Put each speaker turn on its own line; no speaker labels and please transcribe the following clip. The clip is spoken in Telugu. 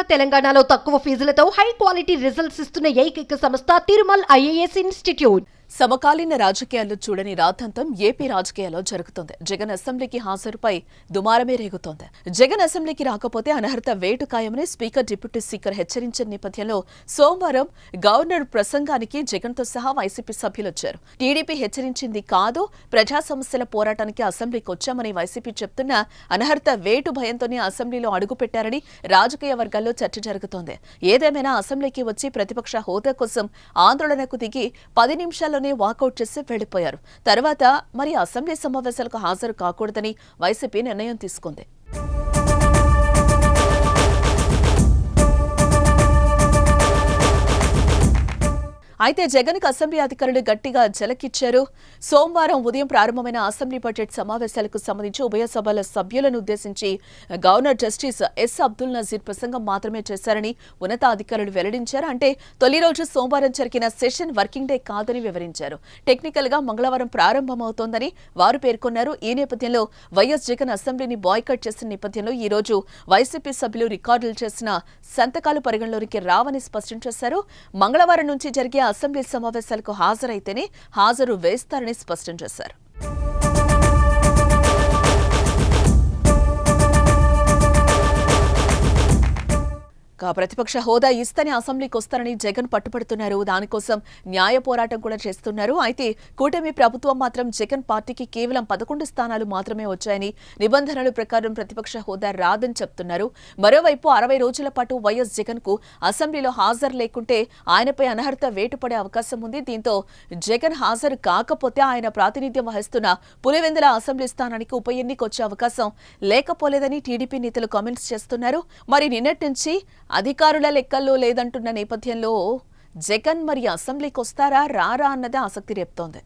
తెలంగాణలో తక్కువ ఫీజులతో హై క్వాలిటీ రిజల్ట్స్ ఇస్తున్న ఏకైక సంస్థ తిరుమల్ ఐఏఎస్ ఇన్స్టిట్యూట్.
సమకాలీన రాజకీయాల్లో చూడని రాద్ధాంతం ఏపీ రాజకీయాల్లో జరుగుతోంది. జగన్ అసెంబ్లీకి హాజరుపై దుమారమే రేగుతోంది. జగన్ అసెంబ్లీకి రాకపోతే అనర్హత వేటు ఖాయమని స్పీకర్ డిప్యూటీ స్పీకర్ హెచ్చరించిన నేపథ్యంలో సోమవారం గవర్నర్ ప్రసంగానికి జగన్తో సహా వైసీపీ సభ్యులొచ్చారు. టీడీపీ హెచ్చరించింది కాదు, ప్రజా సమస్యల పోరాటానికి అసెంబ్లీకి వచ్చామని వైసీపీ చెప్తున్న అనర్హత వేటు భయంతోనే అసెంబ్లీలో అడుగుపెట్టారని రాజకీయ వర్గాల్లో చర్చ జరుగుతోంది. ఏదేమైనా అసెంబ్లీకి వచ్చి ప్రతిపక్ష హోదా కోసం ఆందోళనకు దిగి 10 నిమిషాల్లో వాకౌట్ చేసి వెళ్లిపోయారు. తర్వాత మరి అసెంబ్లీ సమావేశాలకు హాజరు కాకూడదని వైసీపీ నిర్ణయం తీసుకుంది. అయితే జగన్కు అసెంబ్లీ అధికారులు గట్టిగా జలకిచ్చారు. సోమవారం ఉదయం ప్రారంభమైన అసెంబ్లీ బడ్జెట్ సమావేశాలకు సంబంధించి ఉభయ సభల సభ్యులను ఉద్దేశించి governor justice S Abdul Nazeer ప్రసంగం మాత్రమే చేశారని ఉన్నతాధికారులు వెల్లడించారు. అంటే తొలి రోజు సోమవారం జరిగిన సెషన్ వర్కింగ్ డే కాదని వివరించారు. టెక్నికల్ గా మంగళవారం ప్రారంభమవుతోందని వారు పేర్కొన్నారు. ఈ నేపథ్యంలో వైఎస్ జగన్ అసెంబ్లీని బాయ్కట్ చేసిన నేపథ్యంలో ఈ రోజు వైసీపీ సభ్యులు రికార్డులు చేసిన సంతకాలు పరిగణలోనికి రావని స్పష్టం చేశారు. మంగళవారం నుంచి జరిగే అసెంబ్లీ సమావేశాలకు హాజరైతేనే హాజరు వేస్తారని స్పష్టం చేశారు. ప్రతిపక్ష హోదా ఇస్తేనే అసెంబ్లీకి వస్తారని జగన్ పట్టుపడుతున్నారు. దానికోసం న్యాయ పోరాటం కూడా చేస్తున్నారు. అయితే కూటమి ప్రభుత్వం మాత్రం జగన్ పార్టీకి కేవలం 11 స్థానాలు మాత్రమే వచ్చాయని, నిబంధనల ప్రకారం ప్రతిపక్ష హోదా రాదని చెప్తున్నారు. మరోవైపు 60 రోజుల పాటు వైఎస్ జగన్ కు అసెంబ్లీలో హాజరు లేకుంటే ఆయనపై అనర్హత వేటు పడే అవకాశం ఉంది. దీంతో జగన్ హాజరు కాకపోతే ఆయన ప్రాతినిధ్యం వహిస్తున్న పులివెందుల అసెంబ్లీ స్థానానికి ఉప ఎన్నిక వచ్చే అవకాశం లేకపోలేదని టీడీపీ నేతలు కామెంట్స్ చేస్తున్నారు. మరి నిన్నటి నుంచి అధికారుల లెక్కల్లో లేదంటున్న నేపథ్యంలో జగన్ మరి అసెంబ్లీకి వస్తారా రారా అన్నదే ఆసక్తి రేపుతోంది.